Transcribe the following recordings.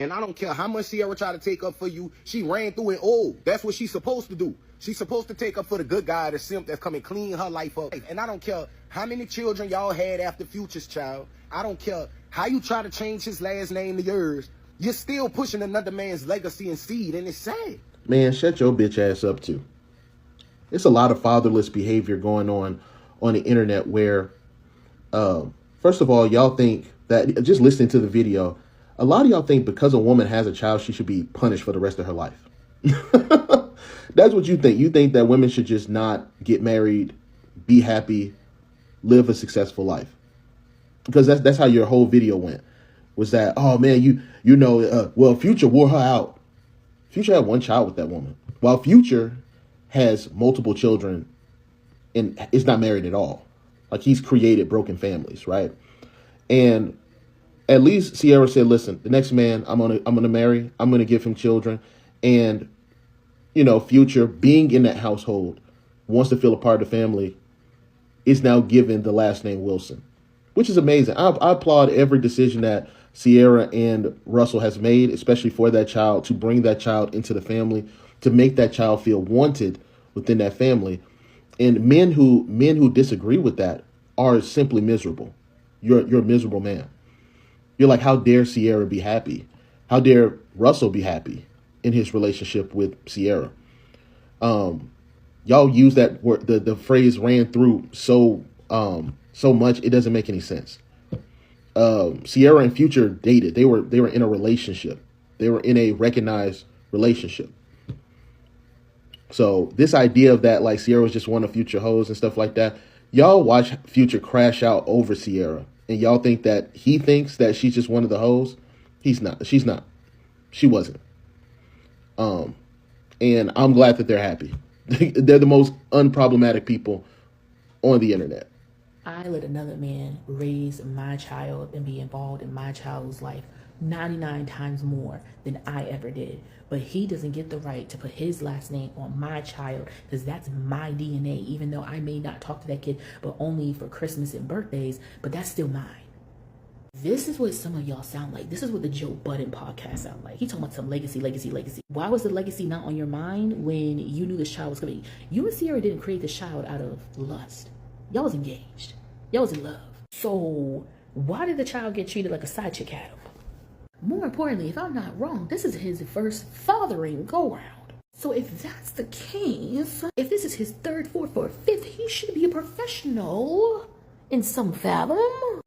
And I don't care how much Ciara tried to take up for you. She ran through it old. That's what she's supposed to do. She's supposed to take up for the good guy, the simp that's coming clean her life up. And I don't care how many children y'all had after Future's child. I don't care how you try to change his last name to yours. You're still pushing another man's legacy and seed, and it's sad. Man, shut your bitch ass up too. It's a lot of fatherless behavior going on the internet where, first of all, y'all think that, just listening to the video, a lot of y'all think because a woman has a child, she should be punished for the rest of her life. That's what you think. You think that women should just not get married, be happy, live a successful life. Because that's how your whole video went. Was that, oh man, you know, well, Future wore her out. Future had one child with that woman. While Future has multiple children and is not married at all. Like, he's created broken families, right? And at least Ciara said, listen, the next man I'm gonna marry, I'm gonna give him children. And, you know, Future, being in that household, wants to feel a part of the family, is now given the last name Wilson, which is amazing. I applaud every decision that Ciara and Russell has made, especially for that child, to bring that child into the family, to make that child feel wanted within that family. And men who disagree with that are simply miserable. You're a miserable man. You're like, how dare Ciara be happy? How dare Russell be happy in his relationship with Ciara? Y'all use that word, the phrase ran through so much, it doesn't make any sense. Ciara and Future dated. They were in a relationship. They were in a recognized relationship. So this idea of that, like, Ciara was just one of Future hoes and stuff like that, y'all watch Future crash out over Ciara, and y'all think that he thinks that she's just one of the hoes. He's not. She's not. She wasn't. And I'm glad that they're happy. They're the most unproblematic people on the internet. I let another man raise my child and be involved in my child's life 99 times more than I ever did. But he doesn't get the right to put his last name on my child, because that's my DNA, even though I may not talk to that kid, but only for Christmas and birthdays, but that's still mine. This is what some of y'all sound like. This is what the Joe Budden podcast sound like. He talking about some legacy. Why was the legacy not on your mind when you knew this child was coming? You and Ciara didn't create this child out of lust. Y'all was engaged. Y'all was in love. So why did the child get treated like a side chick had him? More importantly, if I'm not wrong, this is his first fathering go-round. So if that's the case, if this is his third, fourth, or fifth, he should be a professional in some fathom.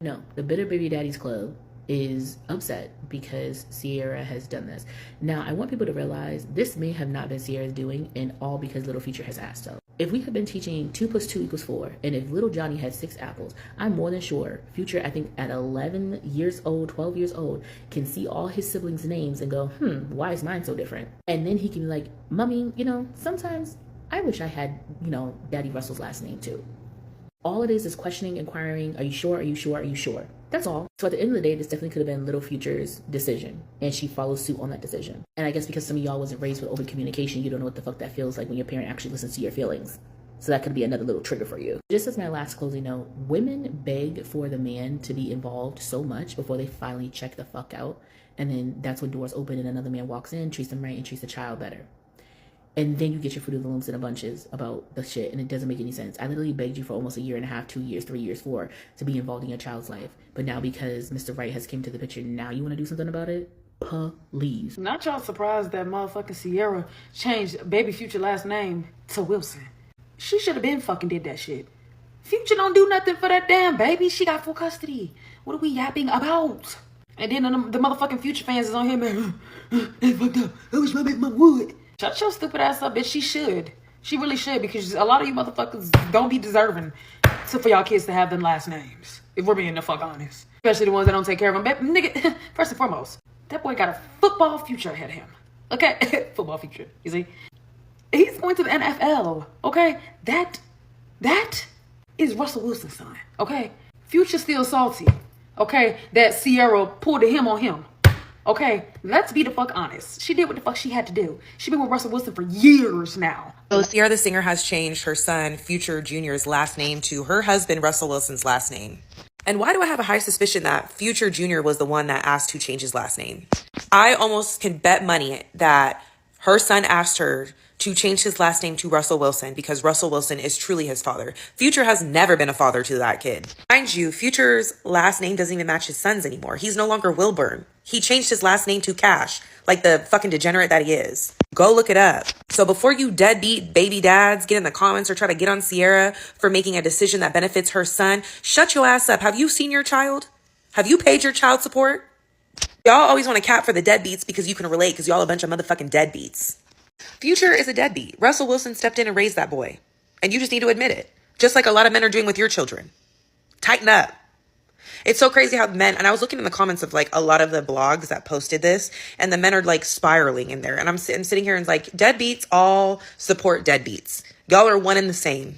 No, the Bitter Baby Daddies Club is upset because Ciara has done this. Now, I want people to realize this may have not been Ciara's doing, and all because Little Future has asked so. If we have been teaching 2 + 2 = 4, and if little Johnny had 6 apples, I'm more than sure Future, I think at 11 years old, 12 years old, can see all his siblings' names and go, why is mine so different? And then he can be like, Mommy, you know, sometimes I wish I had, you know, Daddy Russell's last name too. All it is questioning, inquiring, are you sure, are you sure, are you sure? That's all. So at the end of the day, this definitely could have been Little Future's decision, and she follows suit on that decision. And I guess because some of y'all wasn't raised with open communication, you don't know what the fuck that feels like when your parent actually listens to your feelings. So that could be another little trigger for you. Just as my last closing note, women beg for the man to be involved so much before they finally check the fuck out. And then that's when doors open and another man walks in, treats them right, and treats the child better. And then you get your Fruit of the Looms in a bunches about the shit, and it doesn't make any sense. I literally begged you for almost 1.5 years, 2 years, 3 years, 4 to be involved in your child's life. But now because Mr. Right has came to the picture, now you want to do something about it? Please. Not y'all surprised that motherfucking Ciara changed Baby Future last name to Wilson. She should have been fucking did that shit. Future don't do nothing for that damn baby. She got full custody. What are we yapping about? And then the motherfucking Future fans is on here, man. They fucked up. I wish my baby mom would. Shut your stupid ass up, bitch. She should. She really should, because a lot of you motherfuckers don't be deserving for y'all kids to have them last names. If we're being the fuck honest. Especially the ones that don't take care of them. Nigga, first and foremost, that boy got a football future ahead of him. Okay? Football future. You see? He's going to the NFL. Okay? That is Russell Wilson's son. Okay? Future still salty. Okay? That Ciara pulled him on him. Okay, let's be the fuck honest. She did what the fuck she had to do. She's been with Russell Wilson for years now. So Ciara the singer has changed her son, FutureJnr's last name to her husband, Russell Wilson's last name. And why do I have a high suspicion that FutureJnr was the one that asked to change his last name? I almost can bet money that her son asked her to change his last name to Russell Wilson because Russell Wilson is truly his father. Future has never been a father to that kid. Mind you, Future's last name doesn't even match his son's anymore. He's no longer Wilburn. He changed his last name to Cash, like the fucking degenerate that he is. Go look it up. So before you deadbeat baby dads get in the comments or try to get on Ciara for making a decision that benefits her son, shut your ass up. Have you seen your child? Have you paid your child support? Y'all always want to cap for the deadbeats because you can relate because y'all a bunch of motherfucking deadbeats. Future is a deadbeat. Russell Wilson stepped in and raised that boy. And you just need to admit it. Just like a lot of men are doing with your children. Tighten up. It's so crazy how men, and I was looking in the comments of like a lot of the blogs that posted this, and the men are like spiraling in there. And I'm sitting here and like, deadbeats all support deadbeats. Y'all are one and the same.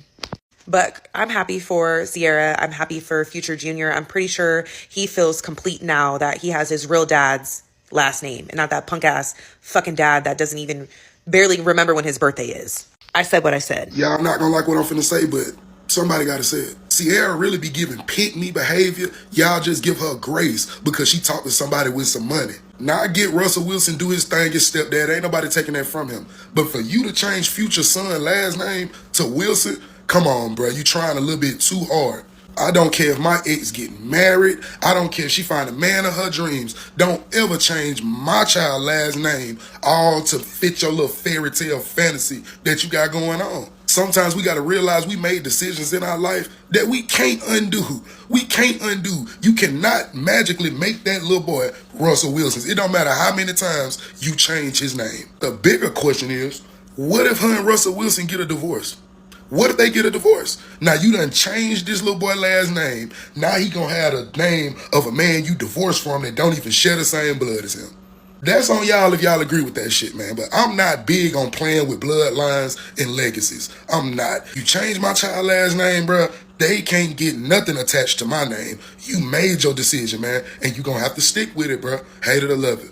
But I'm happy for Ciara. I'm happy for FutureJnr. I'm pretty sure he feels complete now that he has his real dad's last name and not that punk ass fucking dad that doesn't even barely remember when his birthday is. I said what I said. Y'all not gonna like what I'm finna say, but somebody gotta say it. Ciara really be giving pick-me behavior. Y'all just give her grace because she talked to somebody with some money. Now I get Russell Wilson do his thing, his stepdad. Ain't nobody taking that from him. But for you to change Future's son last name to Wilson, come on, bro. You trying a little bit too hard. I don't care if my ex getting married. I don't care if she find a man of her dreams. Don't ever change my child last name all to fit your little fairy tale fantasy that you got going on. Sometimes we got to realize we made decisions in our life that we can't undo. We can't undo. You cannot magically make that little boy Russell Wilson. It don't matter how many times you change his name. The bigger question is, what if her and Russell Wilson get a divorce? What if they get a divorce? Now you done changed this little boy last name. Now he gonna have the name of a man you divorced from that don't even share the same blood as him. That's on y'all if y'all agree with that shit, man. But I'm not big on playing with bloodlines and legacies. I'm not. You change my child last name, bro, they can't get nothing attached to my name. You made your decision, man, and you gonna have to stick with it, bro. Hate it or love it.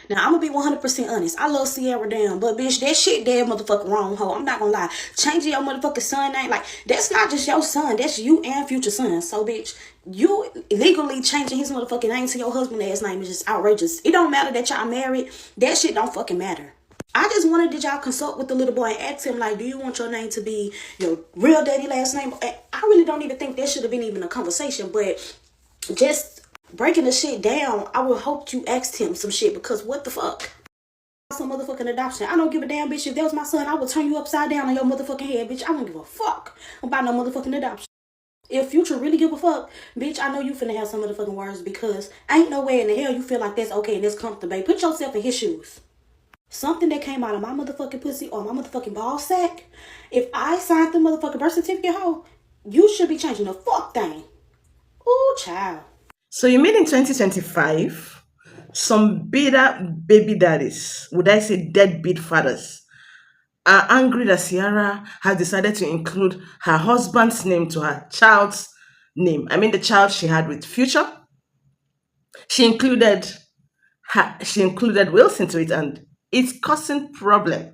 Now, I'm gonna be 100% honest. I love Ciara down, but bitch, that shit dead motherfucking wrong, ho. I'm not gonna lie. Changing your motherfucking son name, like, that's not just your son. That's you and Future son. So, bitch, you legally changing his motherfucking name to your husband's last name is just outrageous. It don't matter that y'all married. That shit don't fucking matter. I just wanted that y'all consult with the little boy and ask him, like, do you want your name to be your real daddy last name? I really don't even think that should have been even a conversation, but just breaking the shit down, I would hope you asked him some shit, because what the fuck? Some motherfucking adoption. I don't give a damn, bitch. If that was my son, I would turn you upside down on your motherfucking head, bitch. I don't give a fuck about no motherfucking adoption. If Future really give a fuck, bitch, I know you finna have some motherfucking words, because ain't no way in the hell you feel like that's okay and that's comfortable, babe. Put yourself in his shoes. Something that came out of my motherfucking pussy or my motherfucking ball sack, if I signed the motherfucking birth certificate, ho, you should be changing the fuck thing. Ooh, child. So you mean in 2025, some bitter baby daddies, would I say deadbeat fathers, are angry that Ciara has decided to include her husband's name to her child's name. I mean the child she had with Future. She included Wilson to it, and it's causing problem.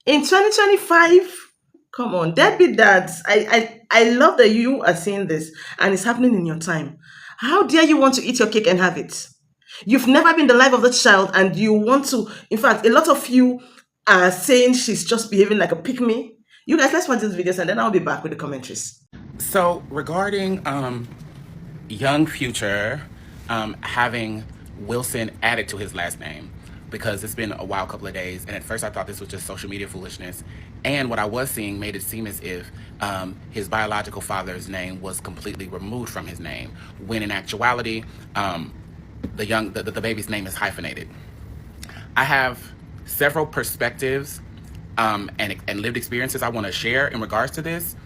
In 2025, come on, deadbeat dads. I love that you are saying this and it's happening in your time. How dare you want to eat your cake and have it? You've never been the life of the child and you want to, in fact, a lot of you are saying she's just behaving like a pick-me. You guys, let's watch this videos and then I'll be back with the commentaries. So regarding young Future having Wilson added to his last name, because it's been a wild couple of days, and at first I thought this was just social media foolishness, and what I was seeing made it seem as if his biological father's name was completely removed from his name, when in actuality the baby's name is hyphenated. I have several perspectives and lived experiences I want to share in regards to this,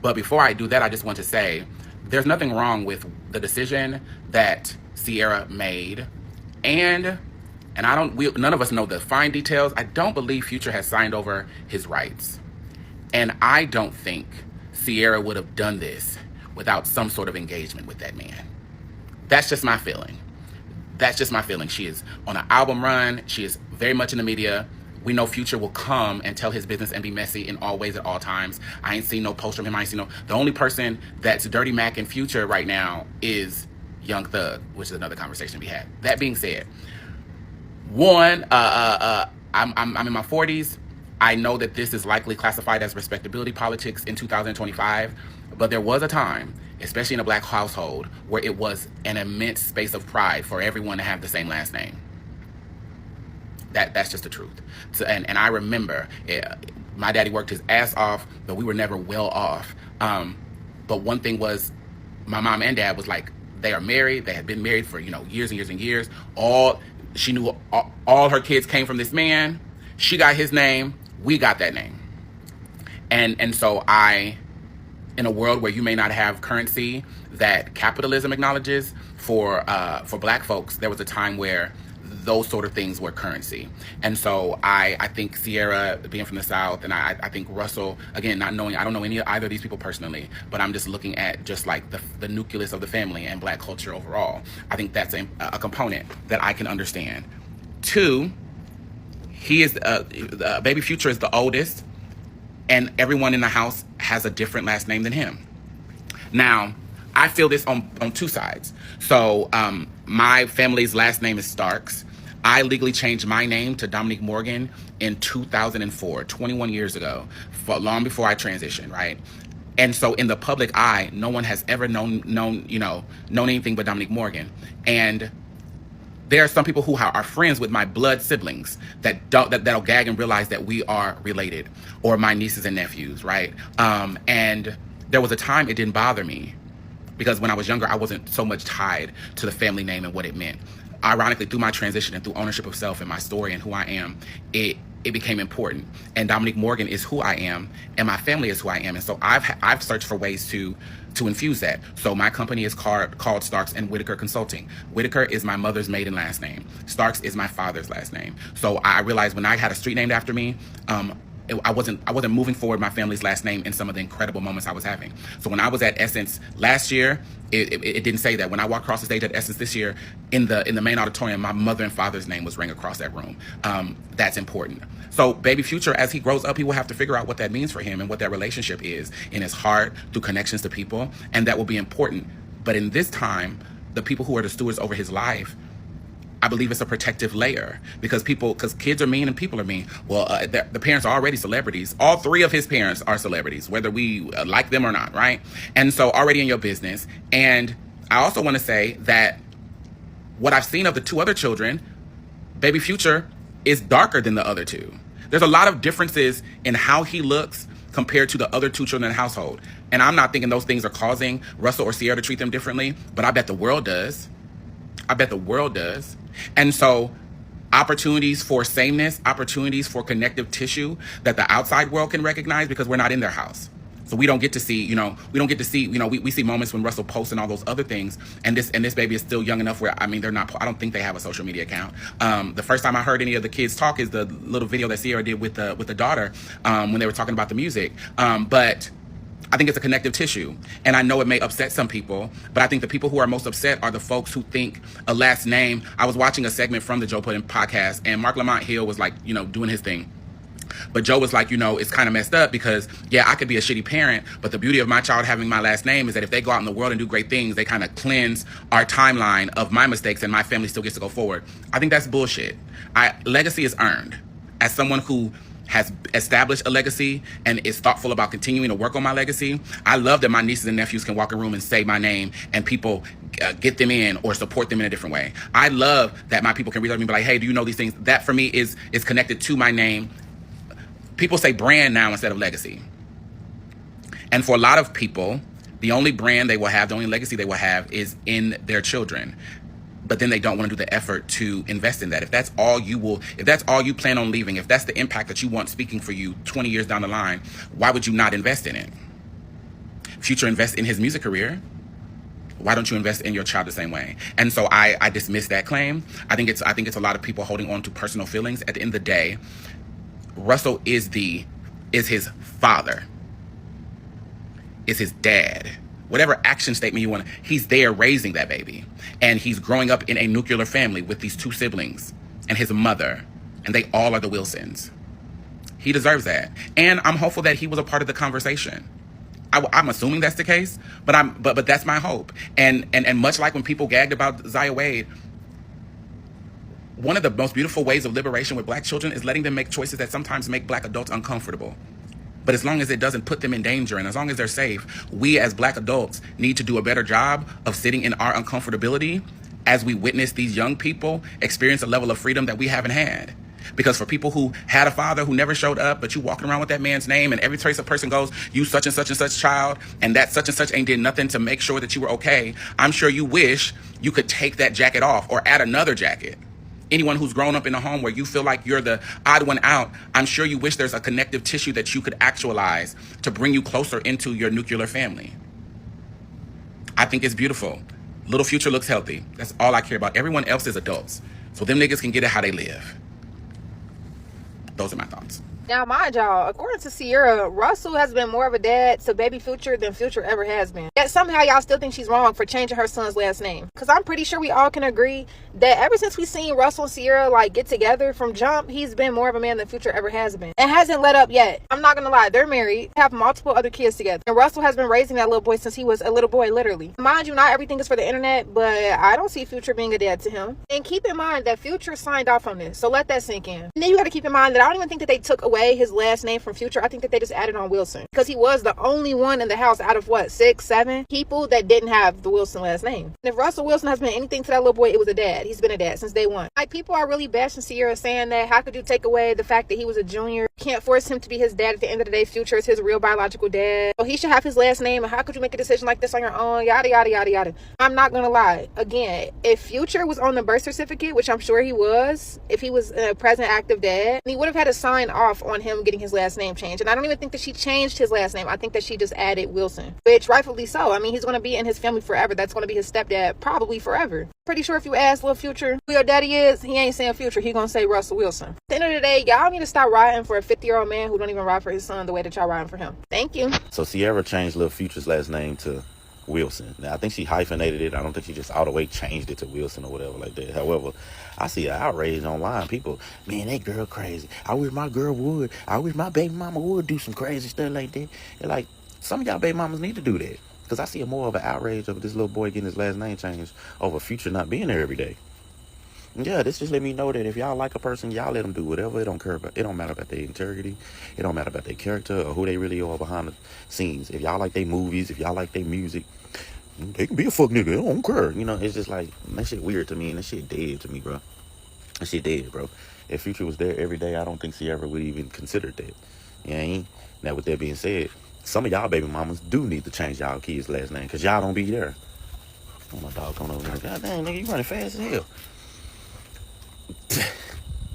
but before I do that, I just want to say there's nothing wrong with the decision that Ciara made, and none of us know the fine details. I don't believe Future has signed over his rights. And I don't think Ciara would have done this without some sort of engagement with that man. That's just my feeling. She is on an album run. She is very much in the media. We know Future will come and tell his business and be messy in all ways at all times. I ain't seen no post from him. I ain't seen no. The only person that's Dirty Mac and Future right now is Young Thug, which is another conversation we had. That being said, I'm in my 40s. I know that this is likely classified as respectability politics in 2025, but there was a time, especially in a black household, where it was an immense space of pride for everyone to have the same last name. That's just the truth. So, and I remember my daddy worked his ass off, but we were never well off. But one thing was, my mom and dad was like, they are married. They had been married for, years and years and years. She knew all her kids came from this man. She got his name. We got that name. And so in a world where you may not have currency that capitalism acknowledges, for black folks, there was a time where those sort of things were currency. And so I think Ciara, being from the South, and I think Russell, again, I don't know either of these people personally, but I'm just looking at just like the nucleus of the family and black culture overall. I think that's a component that I can understand. Two, he is, Baby Future is the oldest, and everyone in the house has a different last name than him. Now, I feel this on two sides. So my family's last name is Starks. I legally changed my name to Dominique Morgan in 2004, 21 years ago, long before I transitioned, right? And so in the public eye, no one has ever known anything but Dominique Morgan. And there are some people who are friends with my blood siblings that'll gag and realize that we are related, or my nieces and nephews, right? And there was a time it didn't bother me, because when I was younger, I wasn't so much tied to the family name and what it meant. Ironically, through my transition and through ownership of self and my story and who I am, it became important. And Dominique Morgan is who I am, and my family is who I am. And so I've searched for ways to infuse that. So my company is called Starks and Whitaker Consulting. Whitaker is my mother's maiden last name. Starks is my father's last name. So I realized when I had a street named after me, I wasn't moving forward my family's last name in some of the incredible moments I was having. So when I was at Essence last year, it didn't say that. When I walked across the stage at Essence this year, in the main auditorium, my mother and father's name was ring across that room. That's important. So Baby Future, as he grows up, he will have to figure out what that means for him and what that relationship is in his heart, through connections to people, and that will be important. But in this time, the people who are the stewards over his life, I believe it's a protective layer, because kids are mean and people are mean. Well, the parents are already celebrities. All three of his parents are celebrities, whether we like them or not, right? And so already in your business. And I also want to say that what I've seen of the two other children, Baby Future is darker than the other two. There's a lot of differences in how he looks compared to the other two children in the household. And I'm not thinking those things are causing Russell or Ciara to treat them differently, but I bet the world does. And so opportunities for sameness, opportunities for connective tissue that the outside world can recognize, because we're not in their house. So we don't get to see, we see moments when Russell posts and all those other things. And this baby is still young enough where, I don't think they have a social media account. The first time I heard any of the kids talk is the little video that Ciara did with the daughter, when they were talking about the music. But I think it's a connective tissue. And I know it may upset some people, but I think the people who are most upset are the folks who think a last name. I was watching a segment from the Joe Budden podcast, and Mark Lamont Hill was like, doing his thing. But Joe was like, it's kind of messed up, because, yeah, I could be a shitty parent, but the beauty of my child having my last name is that if they go out in the world and do great things, they kind of cleanse our timeline of my mistakes, and my family still gets to go forward. I think that's bullshit. Legacy is earned. As someone who has established a legacy and is thoughtful about continuing to work on my legacy, I love that my nieces and nephews can walk in a room and say my name, and people get them in or support them in a different way. I love that my people can reach out to me and be like, hey, do you know these things? That for me is connected to my name. People say brand now instead of legacy. And for a lot of people, the only brand they will have, the only legacy they will have is in their children. But then they don't want to do the effort to invest in that. If that's all you plan on leaving, if that's the impact that you want speaking for you 20 years down the line, why would you not invest in it? Future invests in his music career. Why don't you invest in your child the same way? And so I dismiss that claim. I think it's a lot of people holding on to personal feelings. At the end of the day, Russell is his father, is his dad. Whatever action statement you want, he's there raising that baby. And he's growing up in a nuclear family with these two siblings and his mother and they all are the Wilsons. He deserves that. And I'm hopeful that he was a part of the conversation. I'm assuming that's the case, but that's my hope. And much like when people gagged about Zaya Wade, one of the most beautiful ways of liberation with black children is letting them make choices that sometimes make black adults uncomfortable. But as long as it doesn't put them in danger and as long as they're safe, we as black adults need to do a better job of sitting in our uncomfortability as we witness these young people experience a level of freedom that we haven't had. Because for people who had a father who never showed up, but you walking around with that man's name and every trace a person goes, you such and such child, and that such and such ain't did nothing to make sure that you were okay, I'm sure you wish you could take that jacket off or add another jacket. Anyone who's grown up in a home where you feel like you're the odd one out, I'm sure you wish there's a connective tissue that you could actualize to bring you closer into your nuclear family. I think it's beautiful. Little Future looks healthy. That's all I care about. Everyone else is adults. So them niggas can get it how they live. Those are my thoughts. Now, mind y'all, according to Ciara, Russell has been more of a dad to baby Future than Future ever has been. Yet somehow y'all still think she's wrong for changing her son's last name. Because I'm pretty sure we all can agree that ever since we seen Russell and Ciara like get together from jump, he's been more of a man than Future ever has been. And hasn't let up yet. I'm not gonna lie, they're married, have multiple other kids together. And Russell has been raising that little boy since he was a little boy, literally. Mind you, not everything is for the internet, but I don't see Future being a dad to him. And keep in mind that Future signed off on this, so let that sink in. And then you gotta keep in mind that I don't even think that they took away his last name from Future. I think that they just added on Wilson because he was the only one in the house out of what, 6, 7 people that didn't have the Wilson last name. And if Russell Wilson has been anything to that little boy, it was a dad. He's been a dad since day one. Like, people are really bashing Ciara, saying that how could you take away the fact that he was a junior? Can't force him to be his dad. At the end of the day, Future is his real biological dad, so he should have his last name. And how could you make a decision like this on your own? Yada yada yada yada. I'm not gonna lie, again, if Future was on the birth certificate, which I'm sure he was, if he was a present active dad, he would have had to sign off on him getting his last name changed. And I don't even think that she changed his last name. I think that she just added Wilson, which rightfully so. I mean, he's going to be in his family forever. That's going to be his stepdad probably forever. Pretty sure if you ask Lil Future who your daddy is, he ain't saying Future. He gonna say Russell Wilson. At the end of the day, y'all need to stop riding for a 50-year-old man who don't even ride for his son the way that y'all riding for him. Thank you. So Ciara changed Lil Future's last name to Wilson. Now, I think she hyphenated it. I don't think she just all the way changed it to Wilson or whatever like that. However, I see an outrage online. People, man, that girl crazy. I wish my girl would. I wish my baby mama would do some crazy stuff like that. And like, some of y'all baby mamas need to do that. Because I see more of an outrage of this little boy getting his last name changed over Future not being there every day. And yeah, this just let me know that if y'all like a person, y'all let them do whatever. It don't care about. It don't matter about their integrity. It don't matter about their character or who they really are behind the scenes. If y'all like their movies, if y'all like their music, they can be a fuck nigga. I don't care. You know, it's just like, that shit weird to me, and that shit dead to me, bro. That shit dead, bro. If Future was there every day, I don't think Ciara would even consider that. You know what I mean? Now, with that being said, some of y'all baby mamas do need to change y'all kids' last name, because y'all don't be there. Oh, my dog coming over there. God damn, nigga, you running fast as hell.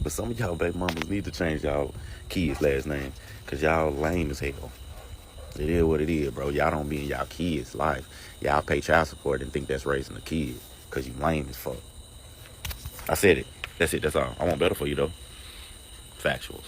But some of y'all baby mamas need to change y'all kids' last name, because y'all lame as hell. It is what it is, bro. Y'all don't be in y'all kids' life. Y'all pay child support and think that's raising a kid, because you lame as fuck. I said it. That's it. That's all. I want better for you, though. Factuals.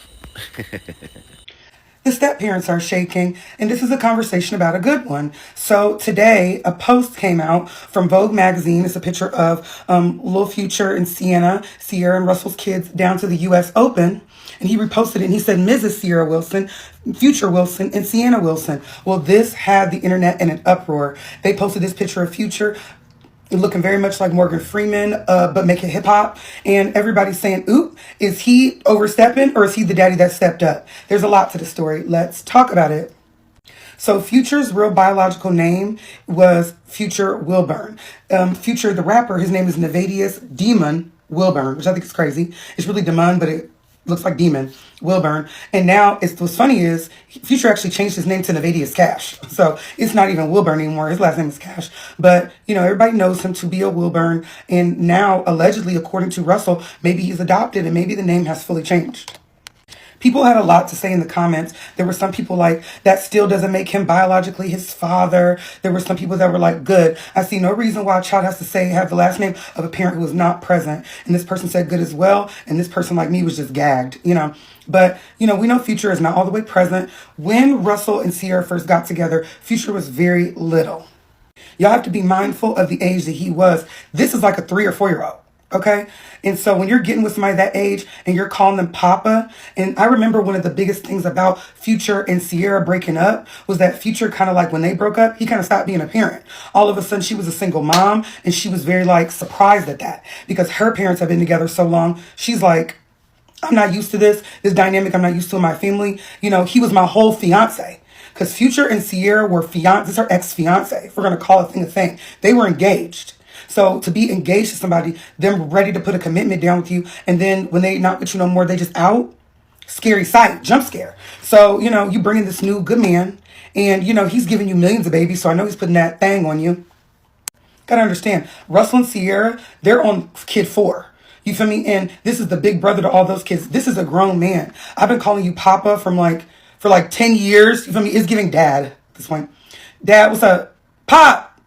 The step parents are shaking, and this is a conversation about a good one. So today, a post came out from Vogue magazine. It's a picture of Lil Future and Ciara and Russell's kids down to the U.S. Open. And he reposted it, and he said, Mrs. Ciara Wilson, Future Wilson, and Ciara Wilson. Well, this had the internet in an uproar. They posted this picture of Future looking very much like Morgan Freeman, but making hip hop. And everybody's saying, oop, is he overstepping, or is he the daddy that stepped up? There's a lot to the story. Let's talk about it. So Future's real biological name was Future Wilburn. Future, the rapper, his name is Nevadius Demon Wilburn, which I think is crazy. It's really Demon, but it looks like Demon Wilburn. And now, what's funny is Future actually changed his name to Nevadius Cash. So it's not even Wilburn anymore. His last name is Cash. But, you know, everybody knows him to be a Wilburn. And now, allegedly, according to Russell, maybe he's adopted and maybe the name has fully changed. People had a lot to say in the comments. There were some people like, that still doesn't make him biologically his father. There were some people that were like, good. I see no reason why a child has to have the last name of a parent who was not present. And this person said good as well. And this person like me was just gagged, you know. But, you know, we know Future is not all the way present. When Russell and Ciara first got together, Future was very little. Y'all have to be mindful of the age that he was. This is like a 3 or 4-year-old. Okay. And so when you're getting with somebody that age and you're calling them Papa, and I remember one of the biggest things about Future and Ciara breaking up was that Future kind of like when they broke up, he kind of stopped being a parent. All of a sudden she was a single mom and she was very like surprised at that because her parents have been together so long. She's like, I'm not used to this dynamic. I'm not used to in my family. You know, he was my whole fiance. Because Future and Ciara were fiance, this is her ex-fiance. If we're going to call a thing. They were engaged. So to be engaged to somebody, them ready to put a commitment down with you, and then when they not with you no more, they just out. Scary sight, jump scare. So, you know, you bring in this new good man, and, you know, he's giving you millions of babies, so I know he's putting that thing on you. Gotta understand, Russell and Ciara, they're on kid 4. You feel me? And this is the big brother to all those kids. This is a grown man. I've been calling you Papa for like 10 years. You feel me? It's giving dad at this point. Dad, what's up? Pop!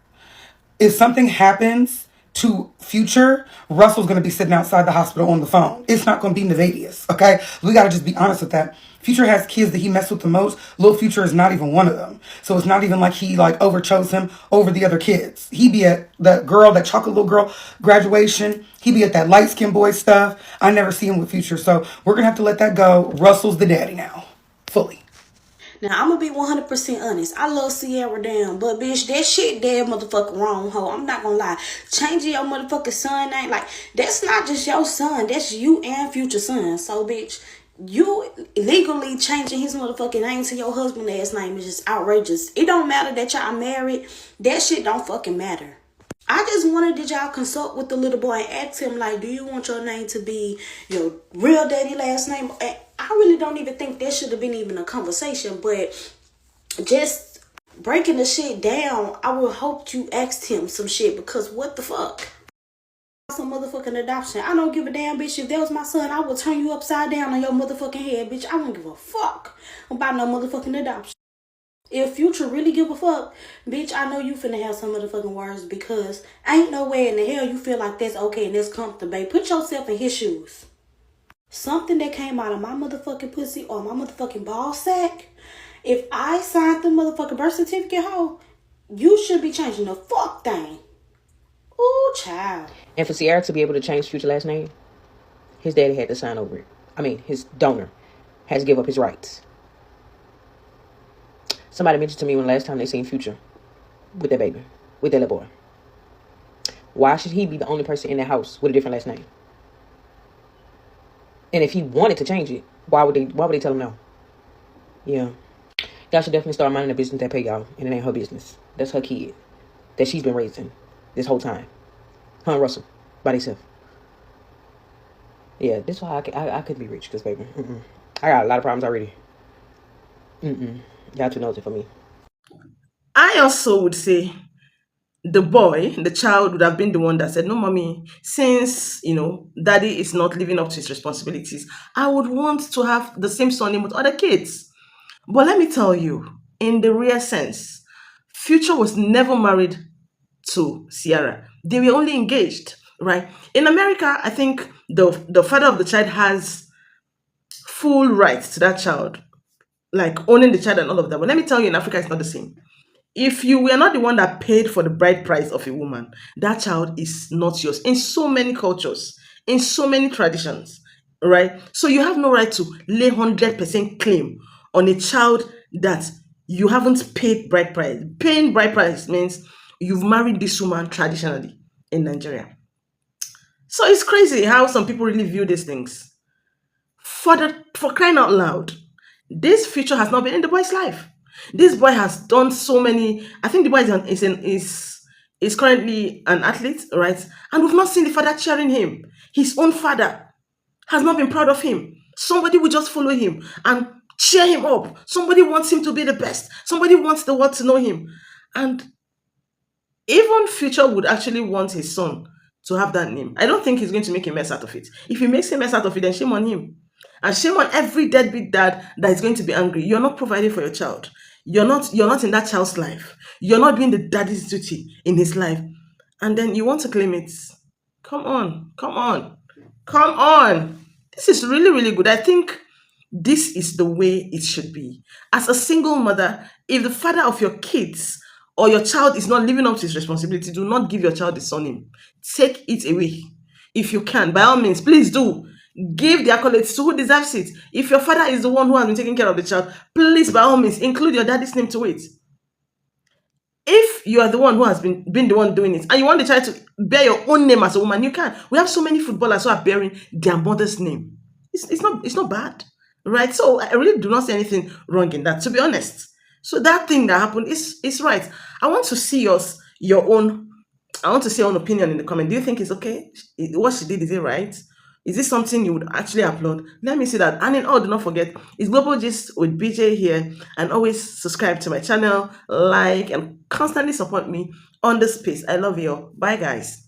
If something happens to Future, Russell's going to be sitting outside the hospital on the phone. It's not going to be Nevadius, okay? We got to just be honest with that. Future has kids that he messed with the most. Lil Future is not even one of them. So it's not even like he like overchose him over the other kids. He be at that girl, that chocolate little girl graduation. He be at that light skinned boy stuff. I never see him with Future. So we're going to have to let that go. Russell's the daddy now. Fully. Now, I'm gonna be 100% honest. I love Ciara damn, but bitch, that shit dead motherfucking wrong, ho. I'm not gonna lie. Changing your motherfucking son name, like, that's not just your son. That's you and Future son. So, bitch, you legally changing his motherfucking name to your husband ass name is just outrageous. It don't matter that y'all married. That shit don't fucking matter. I just wanted did y'all consult with the little boy and ask him, like, do you want your name to be your real daddy last name? I really don't even think that should have been even a conversation, but just breaking the shit down, I would hope you asked him some shit, because what the fuck? Some motherfucking adoption. I don't give a damn, bitch. If that was my son, I would turn you upside down on your motherfucking head, bitch. I don't give a fuck about no motherfucking adoption. If Future really give a fuck, bitch, I know you finna have some motherfucking words, because ain't no way in the hell you feel like that's okay and that's comfortable, babe. Put yourself in his shoes. Something that came out of my motherfucking pussy or my motherfucking ball sack, if I signed the motherfucking birth certificate, ho, you should be changing the fuck thing. Ooh, child. And for Ciara to be able to change Future last name, his daddy had to sign over it. I mean, his donor has to give up his rights. Somebody mentioned to me when last time they seen Future with that baby, with that little boy. Why should he be the only person in the house with a different last name? And if he wanted to change it, why would they tell him no? Yeah. Y'all should definitely start minding the business that pay y'all, and it ain't her business. That's her kid that she's been raising this whole time. Her and Russell by themselves. Yeah, that's why I couldn't be rich, because baby, I got a lot of problems already. Y'all too nosy for me. I also would say the child would have been the one that said, no, mommy, since, daddy is not living up to his responsibilities, I would want to have the same surname with other kids. But let me tell you, in the real sense, Future was never married to Ciara. They were only engaged, right? In America, I think the father of the child has full rights to that child, like owning the child and all of that. But let me tell you, in Africa, it's not the same. If you were not the one that paid for the bride price of a woman, that child is not yours. In so many cultures, in so many traditions, right? So you have no right to lay 100% claim on a child that you haven't paid bride price. Paying bride price means you've married this woman traditionally in Nigeria. So it's crazy how some people really view these things. For crying out loud, this Future has not been in the boy's life. This boy has done so many. I think the boy is currently an athlete, right? And we've not seen the father cheering him. His own father has not been proud of him. Somebody will just follow him and cheer him up. Somebody wants him to be the best. Somebody wants the world to know him. And even Future would actually want his son to have that name. I don't think he's going to make a mess out of it. If he makes a mess out of it, then shame on him. And shame on every deadbeat dad that is going to be angry. You're not providing for your child. You're not in that child's life. You're not doing the daddy's duty in his life. And then you want to claim it. Come on. This is really, really good. I think this is the way it should be. As a single mother, if the father of your kids or your child is not living up to his responsibility, do not give your child the surname. Take it away. If you can, by all means, please do. Give the accolades to who deserves it. If your father is the one who has been taking care of the child, please, by all means, include your daddy's name to it. If you are the one who has been the one doing it, and you want the child to bear your own name as a woman, you can. We have so many footballers who are bearing their mother's name. It's not bad, right? So I really do not see anything wrong in that, to be honest. So that thing that happened is right. I want to see your own. I want to see your own opinion in the comment. Do you think it's okay? What she did, is it right? Is this something you would actually applaud? Let me see that. And in all, do not forget, it's Global Gist with BJ here. And always subscribe to my channel, like, and constantly support me on this space. I love you all. Bye, guys.